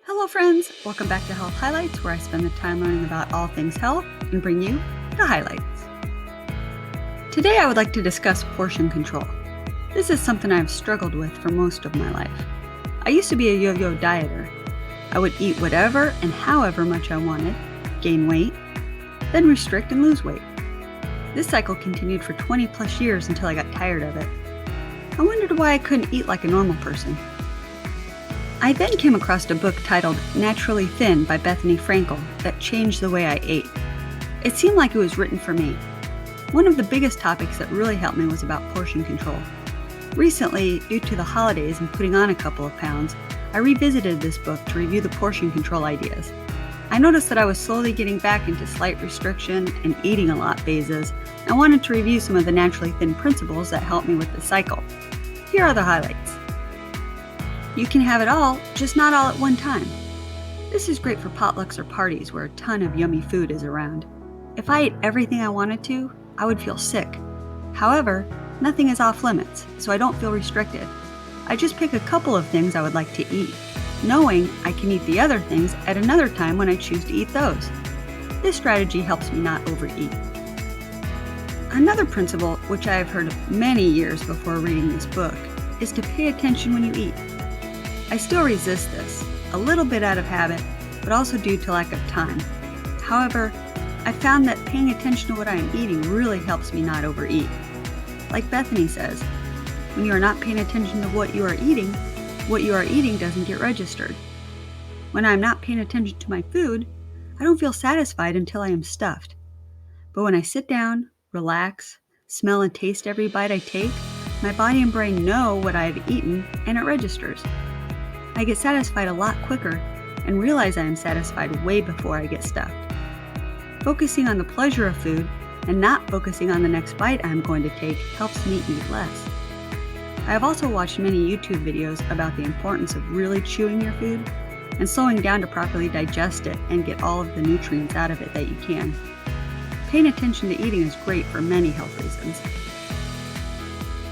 Hello friends, welcome back to Health Highlights, where I spend the time learning about all things health and bring you the highlights. Today I would like to discuss portion control. This is something I've struggled with for most of my life. I used to be a yo-yo dieter. I would eat whatever and however much I wanted, gain weight, then restrict and lose weight. This cycle continued for 20 plus years until I got tired of it. I wondered why I couldn't eat like a normal person. I then came across a book titled Naturally Thin by Bethenny Frankel that changed the way I ate. It seemed like it was written for me. One of the biggest topics that really helped me was about portion control. Recently, due to the holidays and putting on a couple of pounds, I revisited this book to review the portion control ideas. I noticed that I was slowly getting back into slight restriction and eating a lot phases, and wanted to review some of the naturally thin principles that helped me with the cycle. Here are the highlights. You can have it all, just not all at one time. This is great for potlucks or parties where a ton of yummy food is around. If I ate everything I wanted to, I would feel sick. However, nothing is off limits, so I don't feel restricted. I just pick a couple of things I would like to eat, knowing I can eat the other things at another time when I choose to eat those. This strategy helps me not overeat. Another principle, which I have heard many years before reading this book, is to pay attention when you eat. I still resist this, a little bit out of habit, but also due to lack of time. However, I found that paying attention to what I am eating really helps me not overeat. Like Bethenny says, when you are not paying attention to what you are eating doesn't get registered. When I am not paying attention to my food, I don't feel satisfied until I am stuffed. But when I sit down, relax, smell and taste every bite I take, my body and brain know what I have eaten and it registers. I get satisfied a lot quicker and realize I am satisfied way before I get stuffed. Focusing on the pleasure of food and not focusing on the next bite I'm going to take helps me eat less. I have also watched many YouTube videos about the importance of really chewing your food and slowing down to properly digest it and get all of the nutrients out of it that you can. Paying attention to eating is great for many health reasons.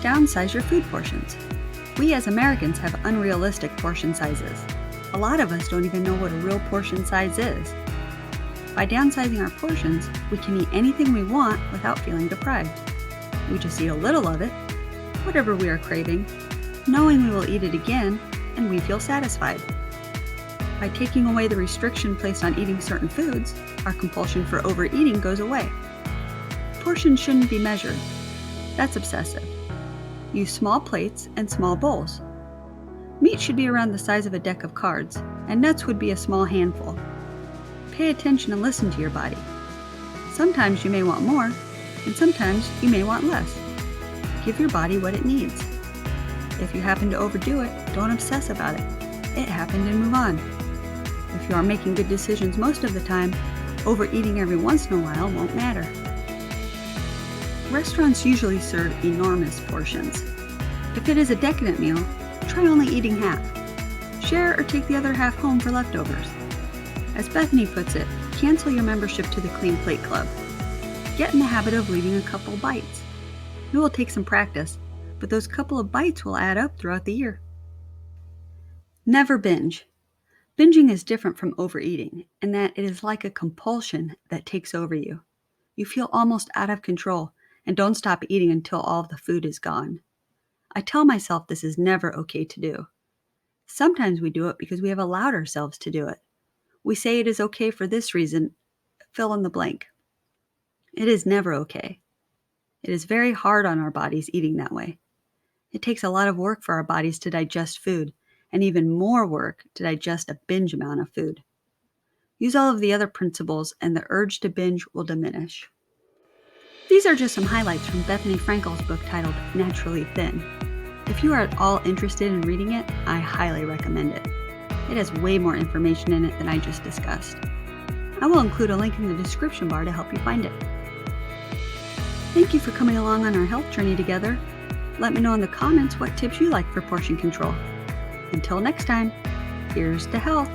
Downsize your food portions. We as Americans have unrealistic portion sizes. A lot of us don't even know what a real portion size is. By downsizing our portions, we can eat anything we want without feeling deprived. We just eat a little of it, whatever we are craving, knowing we will eat it again, and we feel satisfied. By taking away the restriction placed on eating certain foods, our compulsion for overeating goes away. Portions shouldn't be measured. That's obsessive. Use small plates and small bowls. Meat should be around the size of a deck of cards, and nuts would be a small handful. Pay attention and listen to your body. Sometimes you may want more, and sometimes you may want less. Give your body what it needs. If you happen to overdo it, don't obsess about it. It happened and move on. If you are making good decisions most of the time, overeating every once in a while won't matter. Restaurants usually serve enormous portions. If it is a decadent meal, try only eating half. Share or take the other half home for leftovers. As Bethenny puts it, cancel your membership to the Clean Plate Club. Get in the habit of leaving a couple bites. It will take some practice, but those couple of bites will add up throughout the year. Never binge. Binging is different from overeating in that it is like a compulsion that takes over you. You feel almost out of control and don't stop eating until all of the food is gone. I tell myself this is never okay to do. Sometimes we do it because we have allowed ourselves to do it. We say it is okay for this reason, fill in the blank. It is never okay. It is very hard on our bodies eating that way. It takes a lot of work for our bodies to digest food, and even more work to digest a binge amount of food. Use all of the other principles and the urge to binge will diminish. These are just some highlights from Bethenny Frankel's book titled Naturally Thin. If you are at all interested in reading it, I highly recommend it. It has way more information in it than I just discussed. I will include a link in the description bar to help you find it. Thank you for coming along on our health journey together. Let me know in the comments what tips you like for portion control. Until next time, here's to health.